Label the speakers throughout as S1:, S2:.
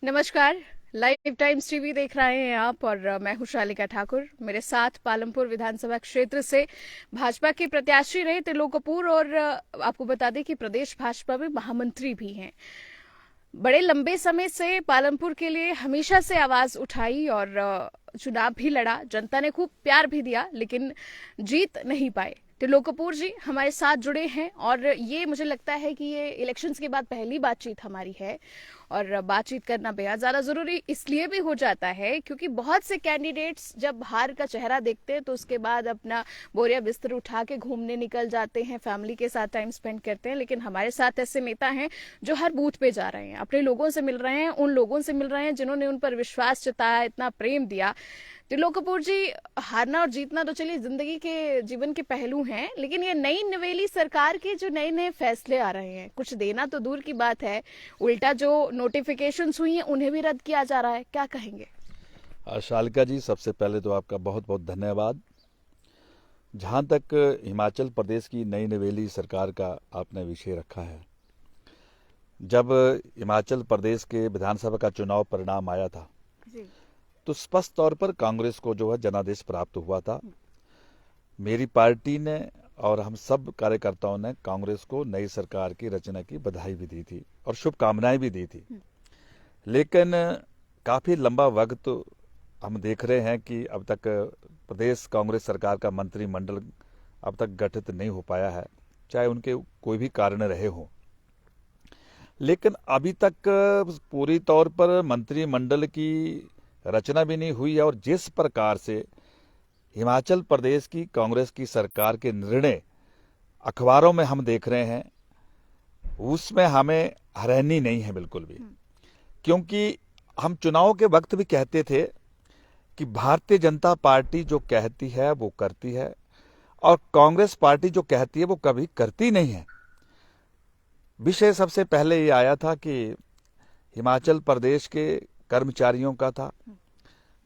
S1: नमस्कार। Live Times TV देख रहे हैं आप और मैं हूं शालिका ठाकुर। मेरे साथ पालमपुर विधानसभा क्षेत्र से भाजपा के प्रत्याशी रहे त्रिलोक कपूर और आपको बता दें कि प्रदेश भाजपा में महामंत्री भी हैं। बड़े लंबे समय से पालमपुर के लिए हमेशा से आवाज उठाई और चुनाव भी लड़ा। जनता ने खूब प्यार भी दिया लेकिन जीत नहीं पाए। त्रिलोक कपूर जी हमारे साथ जुड़े हैं और ये मुझे लगता है कि ये इलेक्शंस के बाद पहली बातचीत हमारी है और बातचीत करना बेहद ज्यादा जरूरी इसलिए भी हो जाता है क्योंकि बहुत से कैंडिडेट्स जब हार का चेहरा देखते हैं तो उसके बाद अपना बोरिया बिस्तर उठा के घूमने निकल जाते हैं, फैमिली के साथ टाइम स्पेंड करते हैं। लेकिन हमारे साथ ऐसे नेता हैं जो हर बूथ पे जा रहे हैं, अपने लोगों से मिल रहे हैं, उन लोगों से मिल रहे हैं जिन्होंने उन पर विश्वास जताया, इतना प्रेम दिया। त्रिलोक कपूर जी, हारना और जीतना तो चलिए जिंदगी के जीवन के पहलू हैं, लेकिन ये नई नवेली सरकार के जो नए नए फैसले आ रहे हैं, कुछ देना तो दूर की बात है, उल्टा जो नोटिफिकेशंस हुई हैं उन्हें भी रद्द किया जा रहा है, क्या कहेंगे?
S2: शालिका जी, सबसे पहले तो आपका बहुत बहुत धन्यवाद। जहाँ तक हिमाचल प्रदेश की नई नवेली सरकार का आपने विषय रखा है, जब हिमाचल प्रदेश के विधानसभा का चुनाव परिणाम आया था
S1: जी।
S2: तो स्पष्ट तौर पर कांग्रेस को जो है जनादेश प्राप्त हुआ था। मेरी पार्टी ने और हम सब कार्यकर्ताओं ने कांग्रेस को नई सरकार की रचना की बधाई भी दी थी और शुभकामनाएं भी दी थी। लेकिन काफी लंबा वक्त हम देख रहे हैं कि अब तक प्रदेश कांग्रेस सरकार का मंत्रिमंडल अब तक गठित नहीं हो पाया है, चाहे उनके कोई भी कारण रहे हों। लेकिन अभी तक पूरी तौर पर मंत्रिमंडल की रचना भी नहीं हुई है और जिस प्रकार से हिमाचल प्रदेश की कांग्रेस की सरकार के निर्णय अखबारों में हम देख रहे हैं, उसमें हमें हैरानी नहीं है बिल्कुल भी। क्योंकि हम चुनाव के वक्त भी कहते थे कि भारतीय जनता पार्टी जो कहती है वो करती है और कांग्रेस पार्टी जो कहती है वो कभी करती नहीं है। विषय सबसे पहले ये आया था कि हिमाचल प्रदेश के कर्मचारियों का था।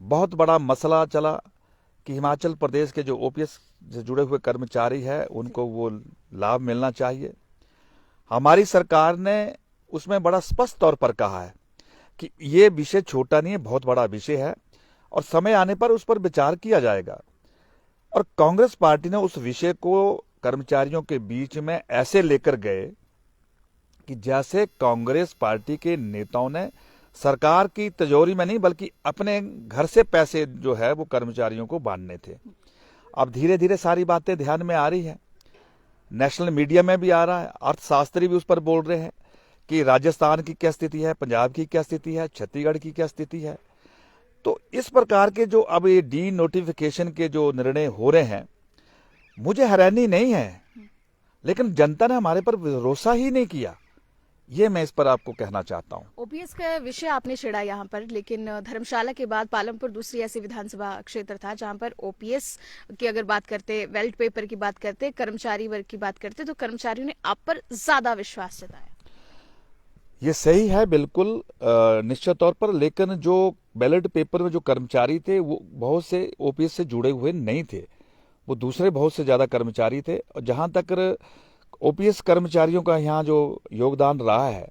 S2: बहुत बड़ा मसला चला कि हिमाचल प्रदेश के जो ओपीएस से जुड़े हुए कर्मचारी हैं उनको वो लाभ मिलना चाहिए। हमारी सरकार ने उसमें बड़ा स्पष्ट तौर पर कहा है कि ये विषय छोटा नहीं है, बहुत बड़ा विषय है और समय आने पर उस पर विचार किया जाएगा। और कांग्रेस पार्टी ने उस विषय को कर्मचारियों के बीच में ऐसे लेकर गए कि जैसे कांग्रेस पार्टी के नेताओं ने सरकार की तिजोरी में नहीं बल्कि अपने घर से पैसे जो है वो कर्मचारियों को बांटने थे। अब धीरे धीरे सारी बातें ध्यान में आ रही है, नेशनल मीडिया में भी आ रहा है, अर्थशास्त्री भी उस पर बोल रहे हैं कि राजस्थान की क्या स्थिति है, पंजाब की क्या स्थिति है, छत्तीसगढ़ की क्या स्थिति है। तो इस प्रकार के जो अब ये डी नोटिफिकेशन के जो निर्णय हो रहे हैं, मुझे हैरानी नहीं है, लेकिन जनता ने हमारे पर भरोसा ही नहीं किया, ये मैं इस पर आपको कहना चाहता हूँ।
S1: ओपीएस का विषय आपने छेड़ा यहाँ पर, लेकिन धर्मशाला के बाद पालमपुर दूसरी ऐसी विधानसभा क्षेत्र था जहाँ पर ओपीएस की अगर बात करते, वेल्ट पेपर की बात करते, कर्मचारी वर्ग की बात करते, तो कर्मचारियों ने आप पर ज्यादा विश्वास जताया।
S2: ये सही है बिल्कुल, निश्चित तौर पर। लेकिन जो बैलेट पेपर में जो कर्मचारी थे वो बहुत से ओपीएस से जुड़े हुए नहीं थे, वो दूसरे बहुत से ज्यादा कर्मचारी थे। और जहां तक ओपीएस कर्मचारियों का यहाँ जो योगदान रहा है,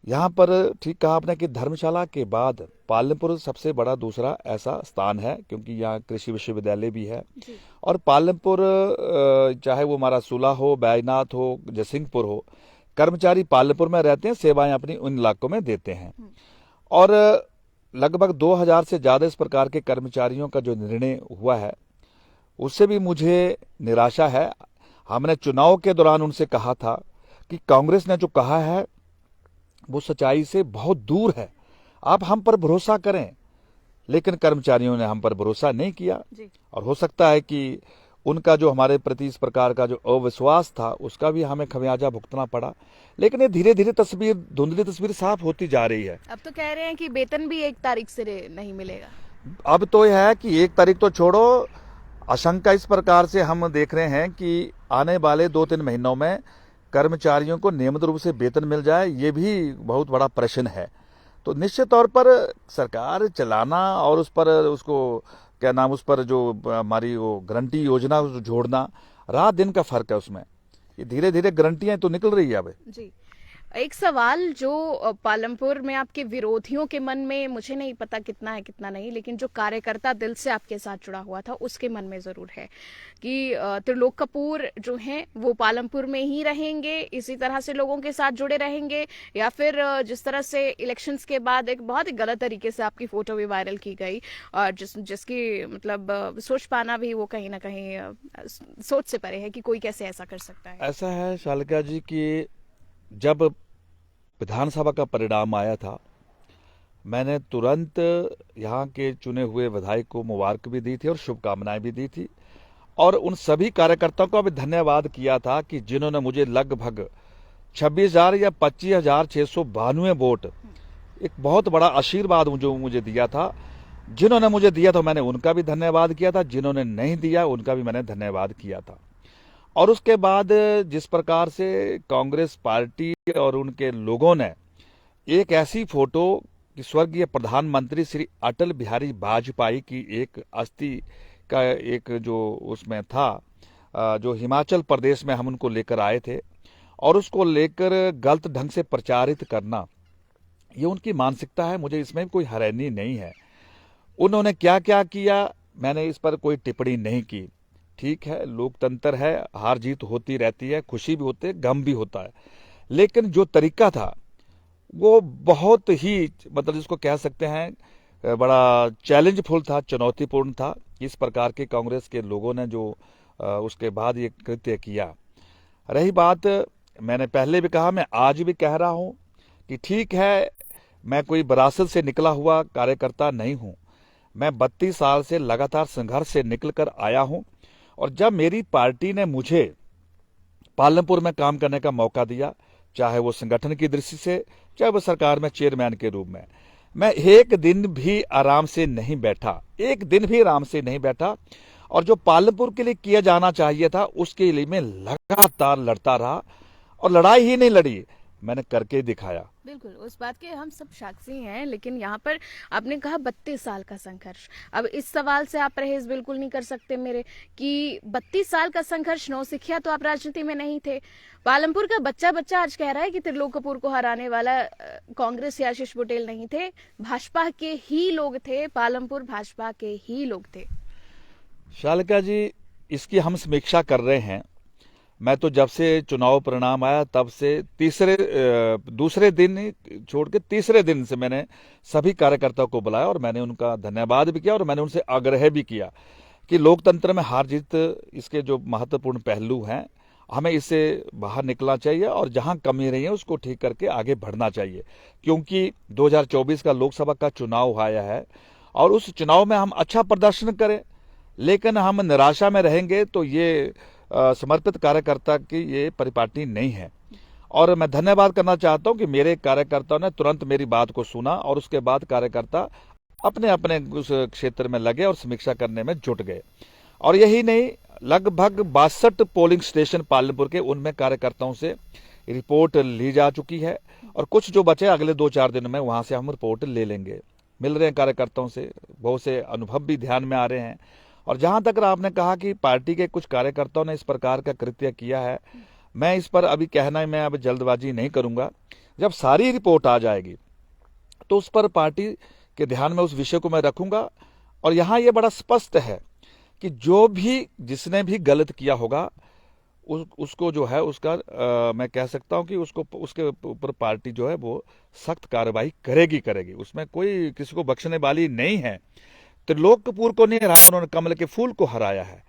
S2: यहाँ पर ठीक कहा आपने कि धर्मशाला के बाद पालमपुर सबसे बड़ा दूसरा ऐसा स्थान है, क्योंकि यहाँ कृषि विश्वविद्यालय भी है। और पालमपुर चाहे वो हमारा सुला हो, बैजनाथ हो, जयसिंहपुर हो, कर्मचारी पालमपुर में रहते हैं, सेवाएं अपनी उन इलाकों में देते हैं। और लगभग 2000 से ज्यादा इस प्रकार के कर्मचारियों का जो निर्णय हुआ है उससे भी मुझे निराशा है। हमने चुनाव के दौरान उनसे कहा था कि कांग्रेस ने जो कहा है वो सच्चाई से बहुत दूर है, आप हम पर भरोसा करें। लेकिन कर्मचारियों ने हम पर भरोसा नहीं किया और हो सकता है कि उनका जो हमारे प्रति इस प्रकार का जो अविश्वास था उसका भी हमें खमियाजा भुगतना पड़ा। लेकिन ये धीरे धीरे तस्वीर, धुंधली तस्वीर साफ होती जा रही है।
S1: अब तो कह रहे हैं कि वेतन भी 1 तारीख से नहीं मिलेगा।
S2: अब तो यह है कि 1 तारीख तो छोड़ो, आशंका इस प्रकार से हम देख रहे हैं कि आने वाले 2-3 महीनों में कर्मचारियों को नियमित रूप से वेतन मिल जाए, ये भी बहुत बड़ा प्रश्न है। तो निश्चित तौर पर सरकार चलाना और उस पर उसको क्या नाम, उस पर जो हमारी वो गारंटी योजना जोड़ना, रात दिन का फर्क है उसमें। ये धीरे धीरे गारंटियां तो निकल रही है अब।
S1: जी, एक सवाल जो पालमपुर में आपके विरोधियों के मन में, मुझे नहीं पता कितना है कितना नहीं, लेकिन जो कार्यकर्ता दिल से आपके साथ जुड़ा हुआ था उसके मन में जरूर है कि त्रिलोक कपूर जो हैं वो पालमपुर में ही रहेंगे, इसी तरह से लोगों के साथ जुड़े रहेंगे, या फिर जिस तरह से इलेक्शंस के बाद एक बहुत ही गलत तरीके से आपकी फोटो भी वायरल की गई और जिसकी मतलब सोच पाना भी वो कहीं ना कहीं सोच से परे है कि कोई कैसे ऐसा कर सकता है।
S2: ऐसा है शालिका जी कि जब विधानसभा का परिणाम आया था, मैंने तुरंत यहाँ के चुने हुए विधायक को मुबारक भी दी थी और शुभकामनाएं भी दी थी, और उन सभी कार्यकर्ताओं का भी धन्यवाद किया था कि जिन्होंने मुझे लगभग 26,000 या 25,692 वोट, एक बहुत बड़ा आशीर्वाद जो मुझे दिया था। जिन्होंने मुझे दिया था मैंने उनका भी धन्यवाद किया था, जिन्होंने नहीं दिया उनका भी मैंने धन्यवाद किया था। और उसके बाद जिस प्रकार से कांग्रेस पार्टी और उनके लोगों ने एक ऐसी फोटो कि स्वर्गीय प्रधानमंत्री श्री अटल बिहारी वाजपेयी की एक अस्थि का एक जो उसमें था, जो हिमाचल प्रदेश में हम उनको लेकर आए थे, और उसको लेकर गलत ढंग से प्रचारित करना, ये उनकी मानसिकता है, मुझे इसमें कोई हैरानी नहीं है। उन्होंने क्या क्या किया मैंने इस पर कोई टिप्पणी नहीं की। ठीक है, लोकतंत्र है, हार जीत होती रहती है, खुशी भी होती है, गम भी होता है, लेकिन जो तरीका था वो बहुत ही मतलब जिसको कह सकते हैं बड़ा चैलेंजफुल था, चुनौतीपूर्ण था। इस प्रकार के कांग्रेस के लोगों ने जो उसके बाद ये कृत्य किया। रही बात, मैंने पहले भी कहा, मैं आज भी कह रहा हूं कि ठीक है, मैं कोई विरासत से निकला हुआ कार्यकर्ता नहीं हूं। मैं 32 साल से लगातार संघर्ष से निकलकर आया हूं, और जब मेरी पार्टी ने मुझे पालमपुर में काम करने का मौका दिया, चाहे वो संगठन की दृष्टि से, चाहे वो सरकार में चेयरमैन के रूप में, मैं एक दिन भी आराम से नहीं बैठा, एक दिन भी आराम से नहीं बैठा। और जो पालमपुर के लिए किया जाना चाहिए था उसके लिए मैं लगातार लड़ता रहा, और लड़ाई ही नहीं लड़ी, मैंने करके दिखाया।
S1: बिल्कुल, उस बात के हम सब साक्षी हैं, लेकिन यहाँ पर आपने कहा 32 साल का संघर्ष। अब इस सवाल से आप परहेज बिल्कुल नहीं कर सकते मेरे कि 32 साल का संघर्ष, नौसिखिया तो आप राजनीति में नहीं थे। पालमपुर का बच्चा बच्चा आज कह रहा है कि त्रिलोक कपूर को हराने वाला कांग्रेस या आशीष बुटेल नहीं थे, भाजपा के ही लोग थे, पालमपुर भाजपा के ही लोग थे।
S2: शालिका जी, इसकी हम समीक्षा कर रहे हैं। मैं तो जब से चुनाव परिणाम आया तब से दूसरे दिन छोड़ के तीसरे दिन से मैंने सभी कार्यकर्ताओं को बुलाया, और मैंने उनका धन्यवाद भी किया, और मैंने उनसे आग्रह भी किया कि लोकतंत्र में हार जीत इसके जो महत्वपूर्ण पहलू हैं, हमें इससे बाहर निकलना चाहिए, और जहां कमी रही है उसको ठीक करके आगे बढ़ना चाहिए। क्योंकि 2024 का लोकसभा का चुनाव आया है, और उस चुनाव में हम अच्छा प्रदर्शन करें, लेकिन हम निराशा में रहेंगे तो ये समर्पित कार्यकर्ता की ये परिपाटी नहीं है। और मैं धन्यवाद करना चाहता हूं कि मेरे कार्यकर्ताओं ने तुरंत मेरी बात को सुना, और उसके बाद कार्यकर्ता अपने अपने उस क्षेत्र में लगे और समीक्षा करने में जुट गए। और यही नहीं, लगभग 62 पोलिंग स्टेशन पालमपुर के, उनमें कार्यकर्ताओं से रिपोर्ट ली जा चुकी है, और कुछ जो बचे अगले 2-4 दिन में वहां से हम रिपोर्ट ले लेंगे। मिल रहे हैं कार्यकर्ताओं से, बहुत से अनुभव भी ध्यान में आ रहे हैं। और जहां तक आपने कहा कि पार्टी के कुछ कार्यकर्ताओं ने इस प्रकार का कृत्य किया है, मैं इस पर अभी कहना, मैं अब जल्दबाजी नहीं करूंगा। जब सारी रिपोर्ट आ जाएगी तो उस पर पार्टी के ध्यान में उस विषय को मैं रखूंगा। और यहां यह बड़ा स्पष्ट है कि जो भी जिसने भी गलत किया होगा उसको जो है उसका मैं कह सकता हूं कि उसको उसके ऊपर पार्टी जो है वो सख्त कार्रवाई करेगी। उसमें कोई किसी को बख्शने वाली नहीं है। त्रिलोक कपूर को नहीं हराया, उन्होंने कमल के फूल को हराया है।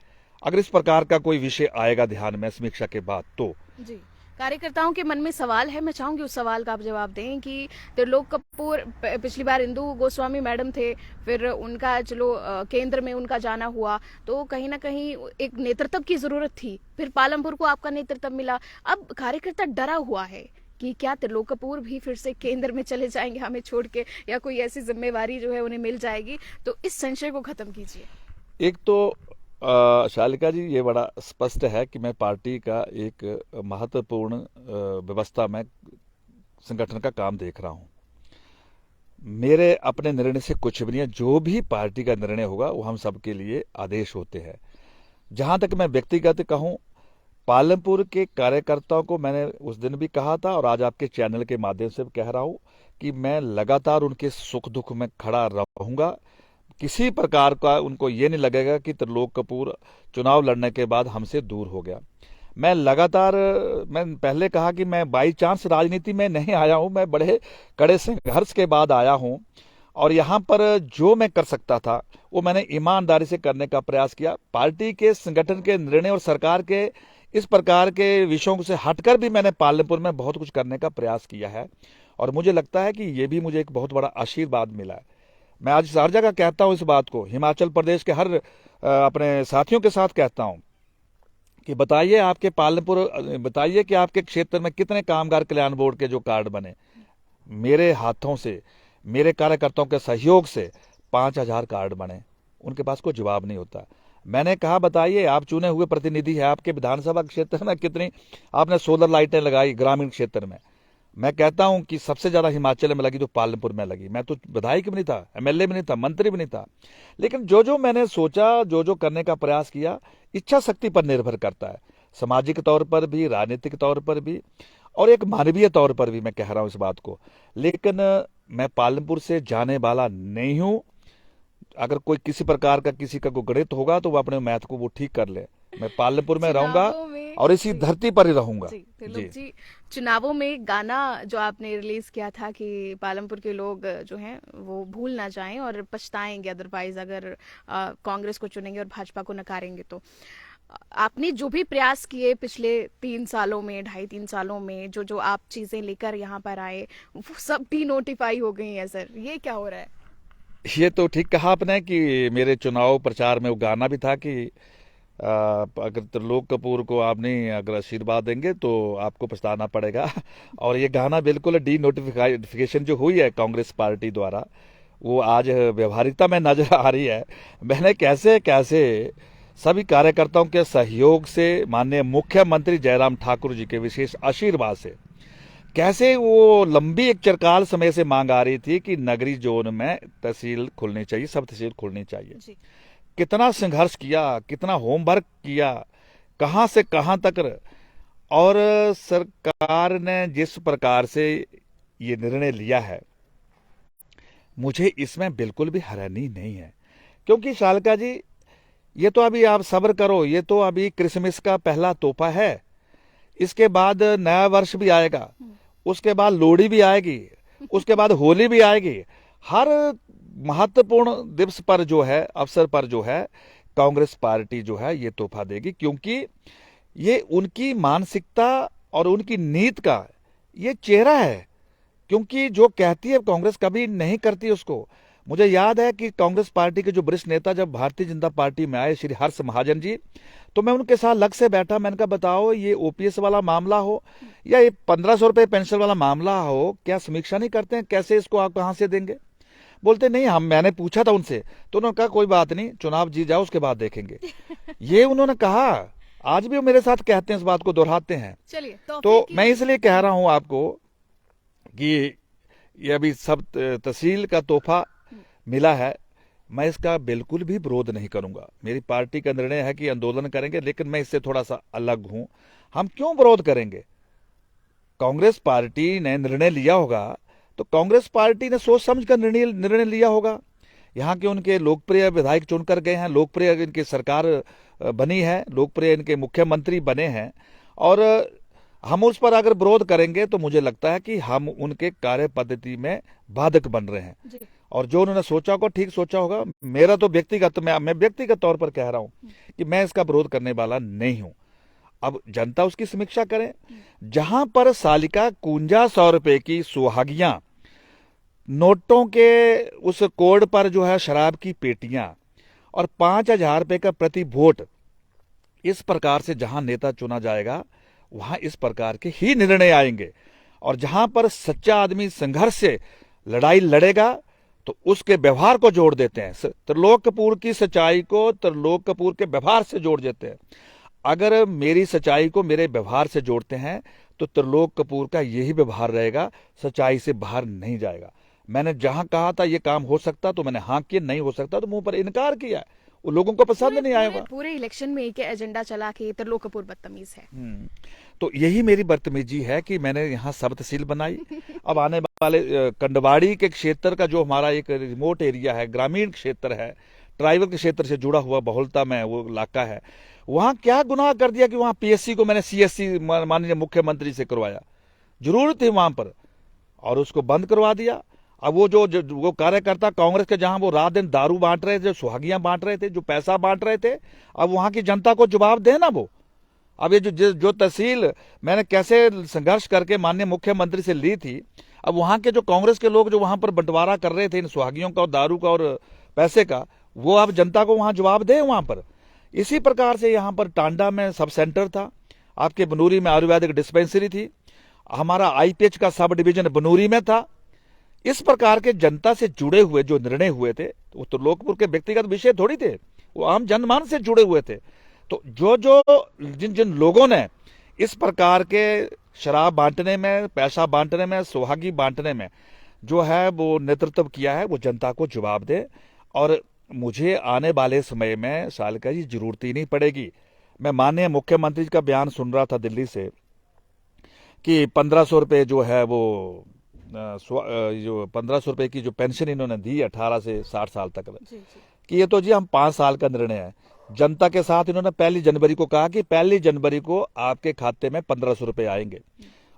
S2: अगर इस प्रकार का कोई विषय आएगा ध्यान में समीक्षा के बाद तो
S1: जी, कार्यकर्ताओं के मन में सवाल है, मैं चाहूंगी उस सवाल का आप जवाब दें कि त्रिलोक कपूर पिछली बार इंदु गोस्वामी मैडम थे, फिर उनका चलो केंद्र में उनका जाना हुआ, तो कहीं ना कहीं एक नेतृत्व की जरूरत थी, फिर पालमपुर को आपका नेतृत्व मिला। अब कार्यकर्ता डरा हुआ है कि क्या त्रिलोक कपूर भी फिर से केंद्र में चले जाएंगे हमें छोड़ के, या कोई ऐसी जिम्मेवारी जो है उन्हें मिल जाएगी, तो इस संशय को खत्म कीजिए।
S2: एक तो शालिका जी, ये बड़ा स्पष्ट है कि मैं पार्टी का एक महत्वपूर्ण व्यवस्था में संगठन का काम देख रहा हूं। मेरे अपने निर्णय से कुछ भी नहीं है, जो भी पार्टी का निर्णय होगा वो हम सबके लिए आदेश होते हैं। जहां तक मैं व्यक्तिगत कहूं, पालमपुर के कार्यकर्ताओं को मैंने उस दिन भी कहा था और आज आपके चैनल के माध्यम से भी कह रहा हूं कि मैं लगातार उनके सुख दुख में खड़ा रहूंगा। किसी प्रकार का उनको ये नहीं लगेगा कि त्रिलोक कपूर चुनाव लड़ने के बाद हमसे दूर हो गया। मैं लगातार, मैं पहले कहा कि मैं बाई चांस राजनीति में नहीं आया हूं, मैं बड़े कड़े संघर्ष के बाद आया हूं और यहाँ पर जो मैं कर सकता था वो मैंने ईमानदारी से करने का प्रयास किया। पार्टी के संगठन के निर्णय और सरकार के इस प्रकार के विषयों से हटकर भी मैंने पालमपुर में बहुत कुछ करने का प्रयास किया है और मुझे लगता है कि ये भी मुझे एक बहुत बड़ा आशीर्वाद मिला है। मैं आज हर जगह कहता हूं इस बात को, हिमाचल प्रदेश के हर अपने साथियों के साथ कहता हूं कि बताइए आपके पालमपुर, बताइए कि आपके क्षेत्र में कितने कामगार कल्याण बोर्ड के जो कार्ड बने। मेरे हाथों से, मेरे कार्यकर्ताओं के सहयोग से 5,000 कार्ड बने। उनके पास कोई जवाब नहीं होता। मैंने कहा बताइए, आप चुने हुए प्रतिनिधि हैं, आपके विधानसभा क्षेत्र में कितनी आपने सोलर लाइटें लगाई ग्रामीण क्षेत्र में। मैं कहता हूं कि सबसे ज्यादा हिमाचल में लगी तो पालमपुर में लगी। मैं तो विधायक भी नहीं था, एमएलए भी नहीं था, मंत्री भी नहीं था, लेकिन जो जो मैंने सोचा, जो जो करने का प्रयास किया, इच्छा शक्ति पर निर्भर करता है, सामाजिक तौर पर भी, राजनीतिक तौर पर भी और एक मानवीय तौर पर भी। मैं कह रहा हूं इस बात को, लेकिन मैं पालमपुर से जाने वाला नहीं हूं। अगर कोई किसी प्रकार का किसी का कोई गणित होगा तो वो अपने मैथ को वो ठीक कर ले। मैं पालमपुर में रहूंगा और इसी धरती पर ही रहूंगा।
S1: त्रिलोक जी, चुनावों में गाना जो आपने रिलीज किया था कि पालमपुर के लोग जो हैं वो भूल ना जाएं और पछताएंगे अदरवाइज अगर कांग्रेस को चुनेंगे और भाजपा को नकारेंगे तो, आपने जो भी प्रयास किए पिछले 3 सालों में, 2.5-3 सालों में, जो जो आप चीजें लेकर यहाँ पर आए वो सब डी नोटिफाई हो गई है सर, ये क्या हो रहा है?
S2: ये तो ठीक कहा आपने कि मेरे चुनाव प्रचार में वो गाना भी था कि अगर त्रिलोक कपूर को आप नहीं अगर आशीर्वाद देंगे तो आपको पछताना पड़ेगा। और ये गाना बिल्कुल डी नोटिफिकेशन जो हुई है कांग्रेस पार्टी द्वारा, वो आज व्यवहारिकता में नजर आ रही है। मैंने कैसे कैसे सभी कार्यकर्ताओं के सहयोग से, माननीय मुख्यमंत्री जयराम ठाकुर जी के विशेष आशीर्वाद से, कैसे वो लंबी एक चिरकाल समय से मांग आ रही थी कि नगरी जोन में तहसील खुलनी चाहिए, सब तहसील खुलनी चाहिए।
S1: जी।
S2: कितना संघर्ष किया, कितना होमवर्क किया, कहां से कहां तक, और सरकार ने जिस प्रकार से ये निर्णय लिया है, मुझे इसमें बिल्कुल भी हैरानी नहीं है। क्योंकि शालिका जी, ये तो अभी आप सब्र करो, ये तो अभी क्रिसमस का पहला तोहफा है। इसके बाद नया वर्ष भी आएगा, उसके बाद लोहड़ी भी आएगी, उसके बाद होली भी आएगी। हर महत्वपूर्ण दिवस पर जो है, अवसर पर जो है, कांग्रेस पार्टी जो है ये तोहफा देगी, क्योंकि ये उनकी मानसिकता और उनकी नीति का ये चेहरा है। क्योंकि जो कहती है कांग्रेस कभी नहीं करती उसको। मुझे याद है कि कांग्रेस पार्टी के जो वरिष्ठ नेता जब भारतीय जनता पार्टी में आए, श्री हर्ष महाजन जी, तो मैं उनके साथ लग से बैठा। मैंने कहा बताओ, ये ओपीएस वाला मामला हो या ये 1500 रुपए पेंशन वाला मामला हो, क्या समीक्षा नहीं करते हैं कैसे इसको आप कहां से देंगे? बोलते नहीं, हम, मैंने पूछा था उनसे तो उन्होंने कहा कोई बात नहीं, चुनाव जीत जाओ उसके बाद देखेंगे। ये उन्होंने कहा। आज भी वो मेरे साथ कहते हैं, इस बात को दोहराते हैं।
S1: चलिए
S2: तो मैं इसलिए कह रहा हूं आपको कि ये अभी सब तहसील का तोहफा मिला है, मैं इसका बिल्कुल भी विरोध नहीं करूंगा। मेरी पार्टी का निर्णय है कि आंदोलन करेंगे, लेकिन मैं इससे थोड़ा सा अलग हूं। हम क्यों विरोध करेंगे? कांग्रेस पार्टी ने निर्णय लिया होगा तो कांग्रेस पार्टी ने सोच समझ कर निर्णय लिया होगा। यहाँ के उनके लोकप्रिय विधायक चुनकर गए हैं, लोकप्रिय इनकी सरकार बनी है, लोकप्रिय इनके मुख्यमंत्री बने हैं, और हम उस पर अगर विरोध करेंगे तो मुझे लगता है कि हम उनके कार्य पद्धति में बाधक बन रहे हैं।
S1: जी।
S2: और जो उन्होंने सोचा होगा ठीक सोचा होगा। मेरा तो व्यक्तिगत, मैं व्यक्तिगत तौर पर कह रहा हूं कि मैं इसका विरोध करने वाला नहीं हूं। अब जनता उसकी समीक्षा करे। जहां पर सालिका 5100 रुपए की सुहागियां, नोटों के उस कोड पर जो है शराब की पेटियां और 5000 रुपए का प्रति वोट, इस प्रकार से जहां नेता चुना जाएगा वहां इस प्रकार के ही निर्णय आएंगे। और जहां पर सच्चा आदमी संघर्ष से लड़ाई लड़ेगा तो उसके व्यवहार को जोड़ देते हैं। त्रिलोक कपूर की सच्चाई को त्रिलोक कपूर के व्यवहार से जोड़ देते हैं। अगर मेरी सच्चाई को मेरे व्यवहार से जोड़ते हैं तो त्रिलोक कपूर का यही व्यवहार रहेगा, सच्चाई से बाहर नहीं जाएगा। मैंने जहां कहा था ये काम हो सकता तो मैंने हाँ किया, नहीं हो सकता तो मुंह पर इनकार किया। वो लोगों को पसंद नहीं आएगा।
S1: पूरे इलेक्शन में एक एजेंडा चला कि त्रिलोक कपूर बदतमीज है।
S2: तो यही मेरी बदतमीजी है कि मैंने यहाँ सब तहसील बनाई। अब आने वाले कंडवाड़ी के क्षेत्र का जो हमारा एक रिमोट एरिया है, ग्रामीण क्षेत्र है, ट्राइबल के क्षेत्र से जुड़ा हुआ बहुलता में वो इलाका है, वहां क्या गुनाह कर दिया कि वहां पीएससी को मैंने सीएससी माननीय मुख्यमंत्री से करवाया। जरूरत थी वहां पर, और उसको बंद करवा दिया। अब वो कार्यकर्ता कांग्रेस के जहां वो रात दिन दारू बांट रहे थे, सुहागियां बांट रहे थे, जो पैसा बांट रहे थे, अब वहां की जनता को जवाब देना वो। अब ये जो तहसील मैंने कैसे संघर्ष करके माननीय मुख्यमंत्री से ली थी, अब वहां के जो कांग्रेस के लोग जो वहां पर बंटवारा कर रहे थे इन सुहागियों का और दारू का और पैसे का, वो अब जनता को वहां जवाब दे वहां पर। इसी प्रकार से यहाँ पर टांडा में सब सेंटर था, आपके बनूरी में आयुर्वेदिक डिस्पेंसरी थी, हमारा आईपीएच का सब डिवीजन बनूरी में था। इस प्रकार के जनता से जुड़े हुए जो निर्णय हुए थे, वो तो लोकपुर के व्यक्तिगत विषय थोड़ी थे, वो आम जनमान से जुड़े हुए थे। तो जिन जिन लोगों ने इस प्रकार के शराब बांटने में, पैसा बांटने में, सुहागी बांटने में जो है वो नेतृत्व किया है, वो जनता को जवाब दे। और मुझे आने वाले समय में सालिका जी जरूरत ही नहीं पड़ेगी। मैं माननीय मुख्यमंत्री का बयान सुन रहा था दिल्ली से कि 1500 रुपये जो है वो जो 1500 रुपये की जो पेंशन इन्होंने दी 18 से 60 साल तक, कि ये तो जी हम 5 साल का निर्णय है। जनता के साथ इन्होंने 1 जनवरी को कहा कि 1 जनवरी को आपके खाते में 1500 रुपये आएंगे,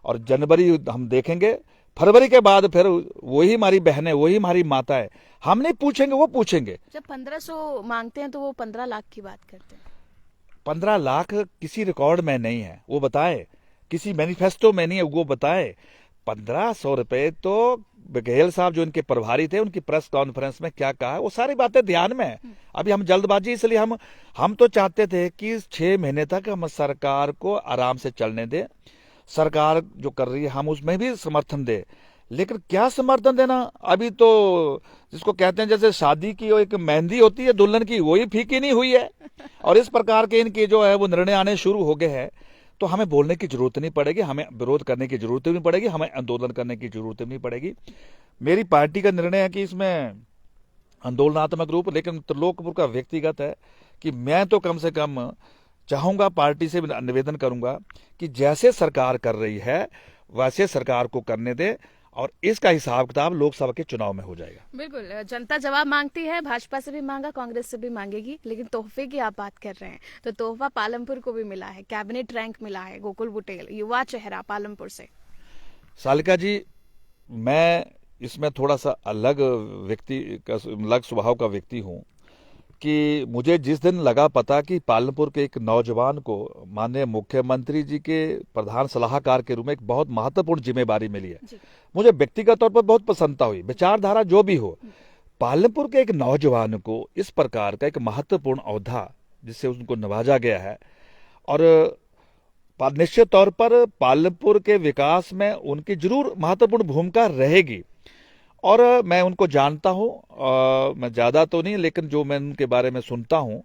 S2: और जनवरी हम देखेंगे, फरवरी के बाद फिर वही हमारी बहनें, वही हमारी माताएं, हम नहीं पूछेंगे, वो पूछेंगे।
S1: जब 1500 मांगते हैं तो वो 15 लाख की बात करते हैं।
S2: 15 लाख किसी रिकॉर्ड में नहीं है, वो बताए, किसी मैनिफेस्टो में नहीं है, वो बताए। 1500 रुपये तो बघेल साहब जो इनके प्रभारी थे, उनकी प्रेस कॉन्फ्रेंस में क्या कहा, वो सारी बातें ध्यान में है। अभी हम जल्दबाजी, इसलिए हम तो चाहते थे कि 6 महीने तक हम सरकार को आराम से चलने दें। सरकार जो कर रही है हम उसमें भी समर्थन दे, लेकिन क्या समर्थन देना, अभी तो जिसको कहते हैं जैसे शादी की एक मेहंदी होती है दुल्हन की, वही फीकी नहीं हुई है। और इस प्रकार के इनके जो है वो निर्णय आने शुरू हो गए हैं। तो हमें बोलने की जरूरत नहीं पड़ेगी, हमें विरोध करने की जरूरत नहीं पड़ेगी, हमें आंदोलन करने की जरूरत नहीं पड़ेगी। मेरी पार्टी का निर्णय है कि इसमें आंदोलनात्मक रूप, लेकिन त्रिलोकपुर का व्यक्तिगत है कि मैं तो कम से कम चाहूंगा, पार्टी से निवेदन करूंगा कि जैसे सरकार कर रही है वैसे सरकार को करने दे, और इसका हिसाब किताब लोकसभा के चुनाव में हो जाएगा।
S1: बिल्कुल, जनता जवाब मांगती है, भाजपा से भी मांगा, कांग्रेस से भी मांगेगी। लेकिन तोहफे की आप बात कर रहे हैं तो तोहफा पालमपुर को भी मिला है, कैबिनेट रैंक मिला है, गोकुल बुटेल युवा चेहरा पालमपुर से।
S2: सालिका जी, मैं इसमें थोड़ा सा अलग स्वभाव का व्यक्ति हूं कि मुझे जिस दिन लगा पता कि पालमपुर के एक नौजवान को माननीय मुख्यमंत्री जी के प्रधान सलाहकार के रूप में एक बहुत महत्वपूर्ण जिम्मेदारी मिली है, मुझे व्यक्तिगत तौर पर बहुत प्रसन्नता हुई। विचारधारा जो भी हो, पालमपुर के एक नौजवान को इस प्रकार का एक महत्वपूर्ण औहदा जिससे उनको नवाजा गया है, और निश्चित तौर पर पालमपुर के विकास में उनकी जरूर महत्वपूर्ण भूमिका रहेगी। और मैं उनको जानता हूं, मैं ज्यादा तो नहीं, लेकिन जो मैं उनके बारे में सुनता हूं,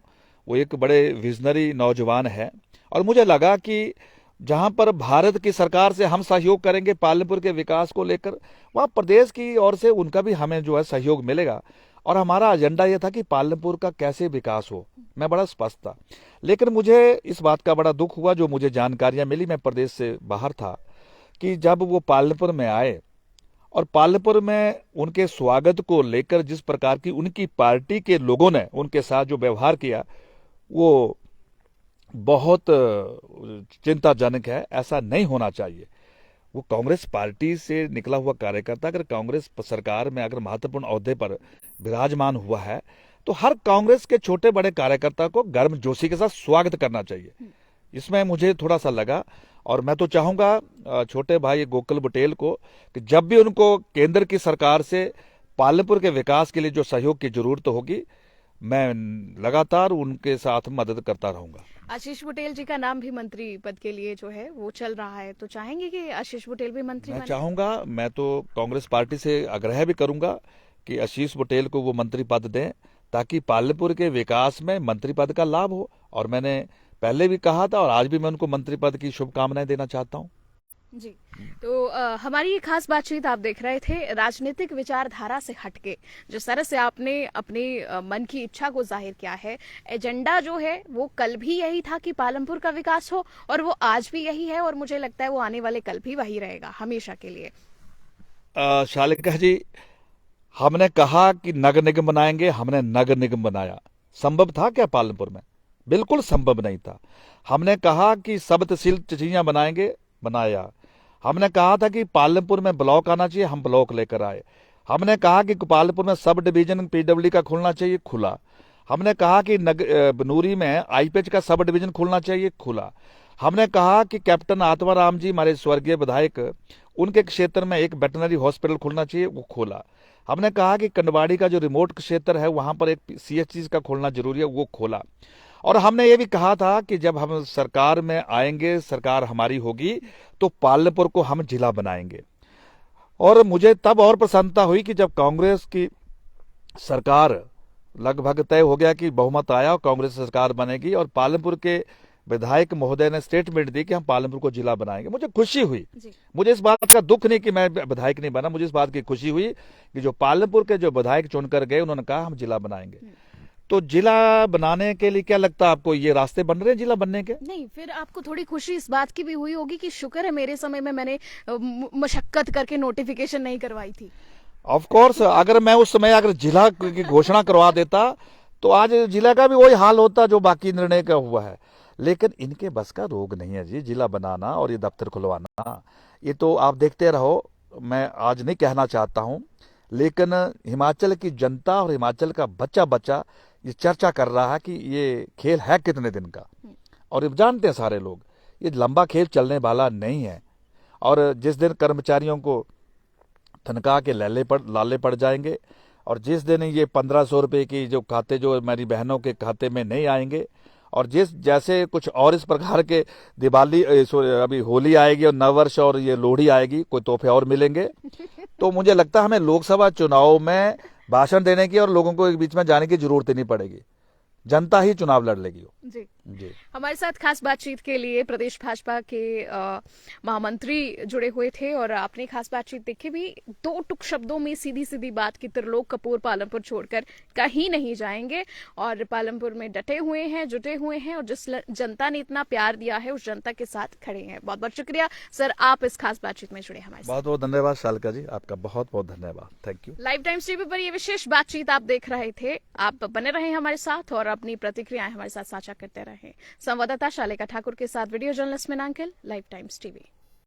S2: वो एक बड़े विजनरी नौजवान है। और मुझे लगा कि जहां पर भारत की सरकार से हम सहयोग करेंगे पालमपुर के विकास को लेकर, वहां प्रदेश की ओर से उनका भी हमें जो है सहयोग मिलेगा। और हमारा एजेंडा यह था कि पालमपुर का कैसे विकास हो, मैं बड़ा स्पष्ट था। लेकिन मुझे इस बात का बड़ा दुख हुआ, जो मुझे जानकारियां मिली, मैं प्रदेश से बाहर था, कि जब वो पालमपुर में आए और पालमपुर में उनके स्वागत को लेकर जिस प्रकार की उनकी पार्टी के लोगों ने उनके साथ जो व्यवहार किया, वो बहुत चिंताजनक है। ऐसा नहीं होना चाहिए। वो कांग्रेस पार्टी से निकला हुआ कार्यकर्ता अगर कांग्रेस सरकार में अगर महत्वपूर्ण ओहदे पर विराजमान हुआ है, तो हर कांग्रेस के छोटे बड़े कार्यकर्ता को गर्मजोशी के साथ स्वागत करना चाहिए। इसमें मुझे थोड़ा सा लगा, और मैं तो चाहूंगा छोटे भाई गोकुल बुटेल को कि जब भी उनको केंद्र की सरकार से पालमपुर के विकास के लिए जो सहयोग की जरूरत होगी, मैं लगातार उनके साथ मदद करता रहूंगा।
S1: आशीष बुटेल जी का नाम भी मंत्री पद के लिए जो है वो चल रहा है, तो चाहेंगे कि आशीष बुटेल भी मंत्री
S2: मैं
S1: बने?
S2: चाहूंगा, मैं तो कांग्रेस पार्टी से आग्रह भी करूंगा कि आशीष बुटेल को वो मंत्री पद दें, ताकि पालमपुर के विकास में मंत्री पद का लाभ हो। और मैंने पहले भी कहा था और आज भी मैं उनको मंत्री पद की शुभकामनाएं देना चाहता हूं।
S1: जी। तो हमारी ये खास बातचीत आप देख रहे थे राजनीतिक विचारधारा से हटके, जिस तरह से आपने अपने मन की इच्छा को जाहिर किया है। एजेंडा जो है वो कल भी यही था कि पालमपुर का विकास हो, और वो आज भी यही है, और मुझे लगता है वो आने वाले कल भी वही रहेगा हमेशा के लिए।
S2: शालिका जी, हमने कहा कि नगर निगम बनाएंगे, हमने नगर निगम बनाया। संभव था क्या पालनपुर में? बिल्कुल संभव नहीं था। हमने कहा कि सब तहसील चिड़िया बनाएंगे, बनाया। हमने कहा था कि पालनपुर में ब्लॉक आना चाहिए, हम ब्लॉक लेकर आए। हमने कहा कि पालनपुर में सब डिवीजन पीडब्ल्यू का खुलना चाहिए, खुला। हमने कहा कि बनूरी में आईपीएच का सब डिवीजन खुलना चाहिए, खुला। हमने कहा कि कैप्टन आत्माराम जी हमारे स्वर्गीय विधायक, उनके क्षेत्र में एक वेटनरी हॉस्पिटल खुलना चाहिए, वो खोला। हमने कहा कि कंडवाड़ी का जो रिमोट क्षेत्र है वहां पर एक सीएचसी का खोलना जरूरी है, वो खोला। और हमने ये भी कहा था कि जब हम सरकार में आएंगे, सरकार हमारी होगी, तो पालनपुर को हम जिला बनाएंगे। और मुझे तब और प्रसन्नता हुई कि जब कांग्रेस की सरकार लगभग तय हो गया कि बहुमत आया और कांग्रेस सरकार बनेगी, और पालनपुर के विधायक महोदय ने स्टेटमेंट दी कि हम पालनपुर को जिला बनाएंगे। मुझे खुशी हुई। मुझे इस बात का दुख नहीं कि मैं विधायक नहीं बना, मुझे इस बात की खुशी हुई कि जो पालनपुर के जो विधायक चुनकर गए उन्होंने कहा हम जिला बनाएंगे। तो जिला बनाने के लिए क्या लगता है आपको, ये रास्ते बन रहे हैं जिला बनने के?
S1: नहीं, फिर आपको थोड़ी खुशी इस बात की भी हुई होगी कि शुक्र है मेरे समय में मैंने मशक्कत करके नोटिफिकेशन नहीं करवाई थी।
S2: ऑफ कोर्स, अगर मैं उस समय अगर जिला की घोषणा करवा देता तो आज जिला का भी वही हाल होता जो बाकी निर्णय का हुआ है। लेकिन इनके बस का रोग नहीं है जी, जिला बनाना और ये दफ्तर खुलवाना। ये तो आप देखते रहो, मैं आज नहीं कहना चाहता हूं, लेकिन हिमाचल की जनता और हिमाचल का बच्चा बच्चा ये चर्चा कर रहा है कि ये खेल है कितने दिन का। और ये जानते हैं सारे लोग, ये लंबा खेल चलने वाला नहीं है। और जिस दिन कर्मचारियों को तनख्वाह के लाले पड़ जाएंगे, और जिस दिन ये 1500 रुपए की जो खाते जो मेरी बहनों के खाते में नहीं आएंगे, और जैसे कुछ और इस प्रकार के दिवाली, अभी होली आएगी और नववर्ष और ये लोहड़ी आएगी, कोई तोहफे और मिलेंगे, तो मुझे लगता है हमें लोकसभा चुनाव में भाषण देने की और लोगों को एक बीच में जाने की जरूरत ही नहीं पड़ेगी। जनता ही चुनाव लड़ लेगी।
S1: जी।
S2: जी।
S1: हमारे साथ खास बातचीत के लिए प्रदेश भाजपा के महामंत्री जुड़े हुए थे, और आपने खास बातचीत देखी भी। दो टुक शब्दों में सीधी सीधी बात की, त्रिलोक कपूर पालमपुर छोड़कर कहीं नहीं जाएंगे, और पालमपुर में डटे हुए हैं, जुटे हुए हैं, और जिस जनता ने इतना प्यार दिया है उस जनता के साथ खड़े हैं। बहुत बहुत शुक्रिया सर, आप इस खास बातचीत में जुड़े हमारे साथ।
S2: बहुत बहुत धन्यवाद शालिका जी, आपका बहुत बहुत धन्यवाद। Thank you.
S1: Live Times TV पर ये विशेष बातचीत आप देख रहे थे। आप बने रहे हमारे साथ और अपनी प्रतिक्रियाएं हमारे साथ साझा करते रहे। संवाददाता शालिका ठाकुर के साथ वीडियो जर्नलिस्ट मीनांकिल, लाइव टाइम्स टीवी।